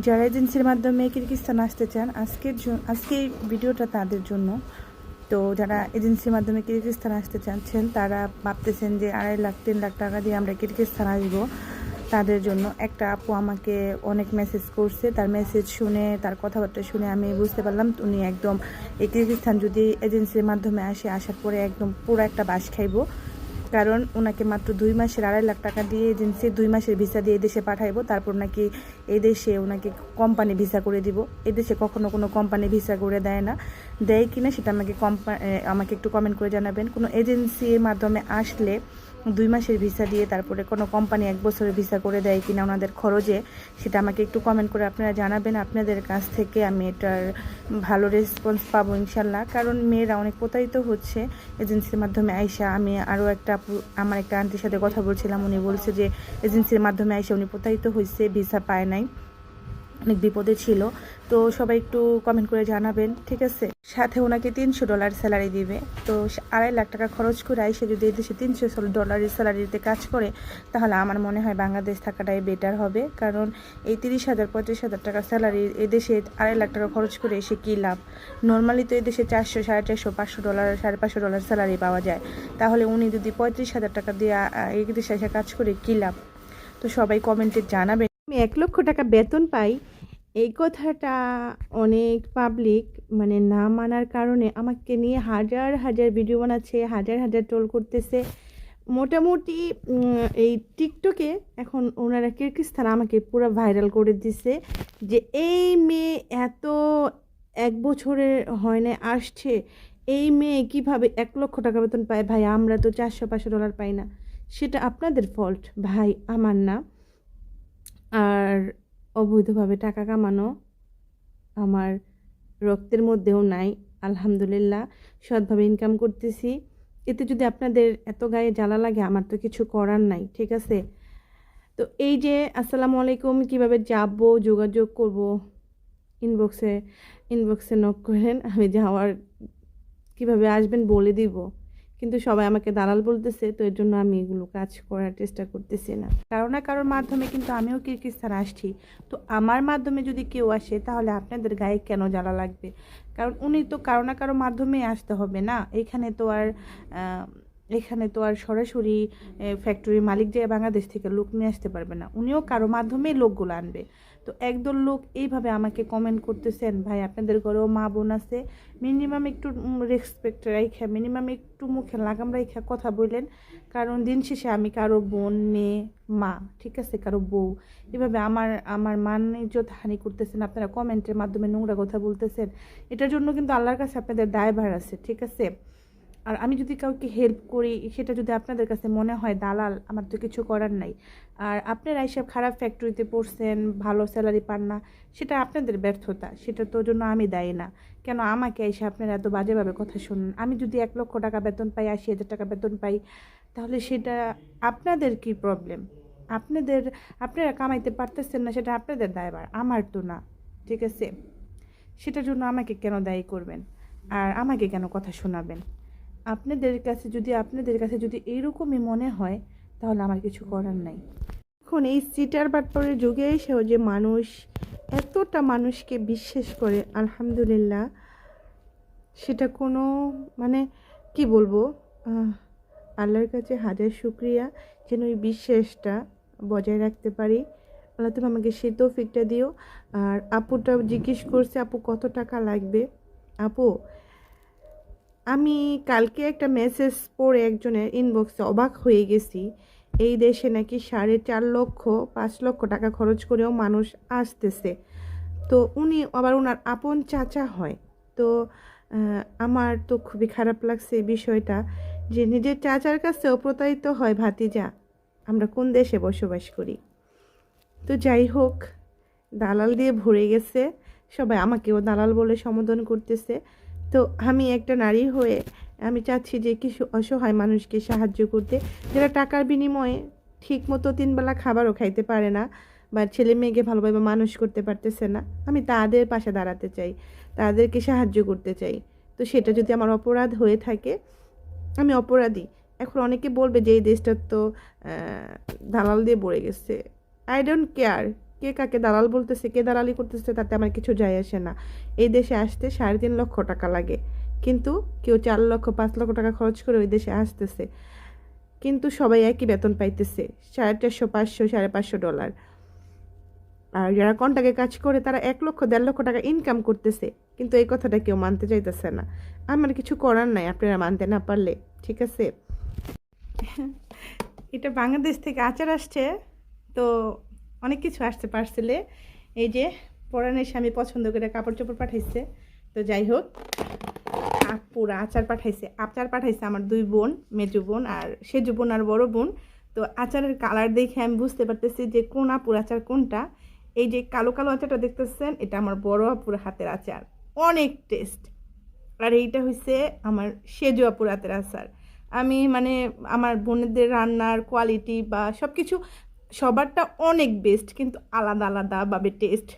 যারা এজেন্সির মাধ্যমে কিরগিজস্তান আসতে চান আজকে ভিডিওটা তাদের জন্য। তো যারা এজেন্সির মাধ্যমে কিরগিজস্তান আসতে চাচ্ছেন তারা ভাবতেছেন যে 2.5 লাখ 3 লাখ টাকা দিয়ে আমরা কিরগিজস্তান আসবো, তাদের জন্য একটা আপু আমাকে অনেক মেসেজ করছে। তার মেসেজ শুনে, তার কথাবার্তা শুনে আমি বুঝতে পারলাম উনি একদম এই কিরগিজস্তান যদি এজেন্সির মাধ্যমে আসার পরে একদম পুরো একটা বাস খাইব। কারণ ওনাকে মাত্র 2 মাসের 2.5 লাখ টাকা দিয়ে এজেন্সি 2 মাসের ভিসা দিয়ে দেশে পাঠাইবো। তারপর নাকি এই দেশে ওনাকে কোম্পানি ভিসা করে দিব। এদেশে কখনো কোনো কোম্পানি ভিসা করে দেয় না, দেয় কিনা সেটা আমাকে একটু কমেন্ট করে জানাবেন। কোনো এজেন্সির মাধ্যমে আসলে 2 মাসের ভিসা দিয়ে তারপরে কোনো কোম্পানি 1 বছরের ভিসা করে দেয় কিনা ওনাদের খরচে, সেটা আমাকে একটু কমেন্ট করে আপনারা জানাবেন। আপনাদের কাছ থেকে আমি এটার ভালো রেসপন্স পাবো ইনশাল্লাহ। কারণ মেয়েরা অনেক প্রতারিত হচ্ছে এজেন্সির মাধ্যমে আইসা। আমি আরও আমার একটা আন্টির সাথে কথা বলছিলাম, উনি বলছে যে এজেন্সির মাধ্যমে আইসা উনি প্রতারিত হয়েছে, ভিসা পায় নাই, অনেক বিপদে ছিল। তো সবাই একটু কমেন্ট করে জানাবেন, ঠিক আছে। সাথে ওনাকে $300 স্যালারি দিবে। তো 2.5 লাখ টাকা খরচ করে আইসে যদি এদেশে $300 স্যালারিতে কাজ করে, তাহলে আমার মনে হয় বাংলাদেশ থাকাটাই বেটার হবে। কারণ এই 30,000 35,000 টাকা স্যালারি এদেশে 2.5 লাখ টাকা খরচ করে এসে কী লাভ? নর্মালি তো এদেশে 400 450 $500 $550 স্যালারি পাওয়া যায়। তাহলে উনি যদি 35,000 টাকা দিয়ে এই দেশে এসে কাজ করে কী লাভ? তো সবাই কমেন্টে জানাবেন। আমি 1 লক্ষ টাকা বেতন পাই, এই কথাটা অনেক পাবলিক মানে না মানার কারণে আমাকে নিয়ে হাজার হাজার ভিডিও বানাচ্ছে, হাজার হাজার ট্রোল করতেছে। মোটামুটি এই টিকটকে এখন ওনারা কিরগিজস্তান আমাকে পুরো ভাইরাল করে দিছে যে এই মেয়ে এত 1 বছরের হয় না আসছে, এই মেয়ে কিভাবে 1 লক্ষ টাকা বেতন পায়। ভাই আমরা তো $400-500 পাই না, সেটা আপনাদের ফল্ট ভাই, আমার না। আর অবৈধভাবে টাকা কামানো আমার রক্তের মধ্যেও নাই, আলহামদুলিল্লাহ সৎভাবে ইনকাম করতেছি। এতে যদি আপনাদের এত গায়ে জ্বালা লাগে, আমার তো কিছু করার নাই, ঠিক আছে। তো এই যে আসসালামু আলাইকুম, কিভাবে যাব, যোগাযোগ করব, ইনবক্সে নক করেন, আমি যাওয়ার কিভাবে আসবেন বলে দিব। কিন্তু সবাই আমাকে দালাল বলতেছে, তো এর জন্য আমি এগুলো কাজ করার চেষ্টা করতেছি না। কারো না কারোর মাধ্যমে কিন্তু আমিও কিরগিজস্তান আসছি। তো আমার মাধ্যমে যদি কেউ আসে তাহলে আপনাদের গায়ে কেন জ্বালা লাগবে? কারণ উনি তো কারো না কারো মাধ্যমেই আসতে হবে না। এখানে তো আর সরাসরি ফ্যাক্টরির মালিক যে বাংলাদেশ থেকে লোক নিয়ে আসতে পারবে না, উনিও কারো মাধ্যমেই লোকগুলো আনবে। তো একদল লোক এইভাবে আমাকে কমেন্ট করতেছেন, ভাই আপনাদের ঘরেও মা বোন আছে, মিনিমাম একটু রেসপেক্ট রাইখা, মিনিমাম একটু মুখে লাগাম রাইখা কথা বললেন। কারণ দিন শেষে আমি কারো বোন, মেয়ে, মা, ঠিক আছে, কারো বউ, এভাবে আমার মান ইজ্জত হানি করতেছেন আপনারা, কমেন্টের মাধ্যমে নোংরা কথা বলতেছেন। এটার জন্য কিন্তু আল্লাহর কাছে আপনাদের দায়ভার আছে, ঠিক আছে। আর আমি যদি কাউকে হেল্প করি, সেটা যদি আপনাদের কাছে মনে হয় দালাল, আমার তো কিছু করার নাই। আর আপনারা এইসব খারাপ ফ্যাক্টরিতে পড়ছেন, ভালো স্যালারি পান না, সেটা আপনাদের ব্যর্থতা, সেটা তো জন্য আমি দায়ী না। কেন আমাকে এসে আপনারা এত বাজেভাবে কথা শুনুন? আমি যদি 1 লক্ষ টাকা বেতন পাই, 80,000 টাকা বেতন পাই, তাহলে সেটা আপনাদের কি প্রবলেম? আপনারা কামাইতে পারতেছেন না, সেটা আপনাদের দায়ভার, আমার তো না, ঠিক আছে। সেটার জন্য আমাকে কেন দায়ী করবেন? আর আমাকে কেন কথা শোনাবেন? আপনাদের কাছে যদি এইরকমই মনে হয়, তাহলে আমার কিছু করার নাই। এখন এই চিটার বাটপারের যুগে এসেও যে মানুষ এতটা মানুষকে বিশ্বাস করে, আলহামদুলিল্লাহ, সেটা কোনো মানে কি বলবো, আল্লাহর কাছে হাজার শুকরিয়া যেন ওই বিশ্বাসটা বজায় রাখতে পারি। আল্লাহ তুমি আমাকে সেই তৌফিকটা দিও। আর আপুটা জিজ্ঞেস করছে আপু কত টাকা লাগবে। আপু, আমি কালকে একটা মেসেজ পড়ে একজনের ইনবক্সে অবাক হয়ে গেছি। এই দেশে নাকি 4.5 লক্ষ 5 লক্ষ টাকা খরচ করেও মানুষ আসতেছে। তো উনি আবার ওনার আপন চাচা হয়। তো আমার তো খুবই খারাপ লাগছে এই বিষয়টা, যে নিজের চাচার কাছেও প্রতারিত হয় ভাতিজা। আমরা কোন দেশে বসবাস করি? তো যাই হোক, দালাল দিয়ে ভরে গেছে, সবাই আমাকেও দালাল বলে সম্বোধন করতেছে। তো আমি একটা নারী হয়ে আমি চাচ্ছি যে কিছু অসহায় মানুষকে সাহায্য করতে, যারা টাকার বিনিময়ে ঠিকমতো 3 বেলা খাবারও খাইতে পারে না, বা ছেলে মেয়েকে ভালোভাবে মানুষ করতে পারতেছে না। আমি তাদের পাশে দাঁড়াতে চাই, তাদেরকে সাহায্য করতে চাই। তো সেটা যদি আমার অপরাধ হয়ে থাকে, আমি অপরাধী। এখন অনেকে বলবে যে এই দেশটা তো দালাল দিয়ে ভরে গেছে। আই ডোন্ট কেয়ার, কে কাকে দালাল বলতেছে, কে দালালি করতেছে, তাতে আমার কিছু যায় আসে না। এই দেশে আসতে 3.5 লক্ষ টাকা লাগে, কিন্তু কেউ 4 লক্ষ 5 লক্ষ টাকা খরচ করে ওই দেশে আসতেছে, কিন্তু সবাই একই বেতন পাইতেছে, 450, 500, $550। আর যারা কন্ট্রাক্টে কাজ করে তারা 1 লক্ষ 1.5 লক্ষ টাকা ইনকাম করতেছে, কিন্তু এই কথাটা কেউ মানতে চাইতেছে না। আমার কিছু করার নাই আপনারা মানতে না পারলে, ঠিক আছে। এটা বাংলাদেশ থেকে আচার আসছে, তো অনেক কিছু আসছে পার্সেলে। এই যে পরাণের স্বামী পছন্দ করে কাপড় চোপড় পাঠাইছে। তো যাই হোক, পুরা আচার পাঠাইছে আমার 2 বোন, মেজো বোন আর সেজো বোন আর বড় বোন। তো আচারের কালার দেখে আমি বুঝতে পারতেছি যে কোন আপুর আচার কোনটা। এই যে কালো কালো আচারটা দেখতেছেন, এটা আমার বড় আপুর হাতের আচার, অনেক টেস্ট। আর এইটা হচ্ছে আমার সেজো আপুর হাতের আচার। আমি মানে আমার বোনদের রান্নার কোয়ালিটি বা সব কিছু সবারটা অনেক বেস্ট, কিন্তু আলাদা আলাদাভাবে টেস্ট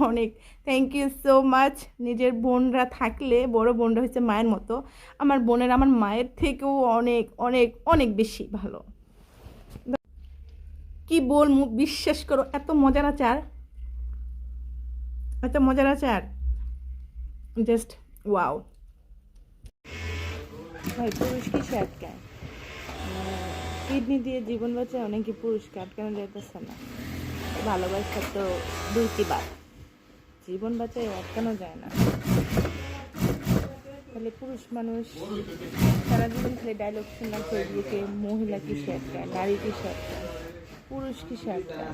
অনেক। Thank you so much. নিজের বোনরা থাকলে, বড় বোনরা হচ্ছে মায়ের মতো, আমার বোনের আমার মায়ের থেকেও অনেক অনেক অনেক বেশি ভালো। কি বলবো, বিশ্বাস করো, এত মজার আচার, এত মজার আচার, জাস্ট ওয়াও। ভাই পুরুষ কি সে আটকায়, কিডনি দিয়ে জীবন বাঁচায় অনেকে, পুরুষকে আটকানো যাইতেছে না। ভালোবাসা তো দুইটি বাদ, জীবন বাঁচায় আটকানো যায় না। তাহলে পুরুষ মানুষ সারা জীবন খালি ডায়লগ শুনলাম ফেসবুকে, মহিলা কিসে আটকায়, নারী কিসে আটকায়, পুরুষ কিসে আটকায়।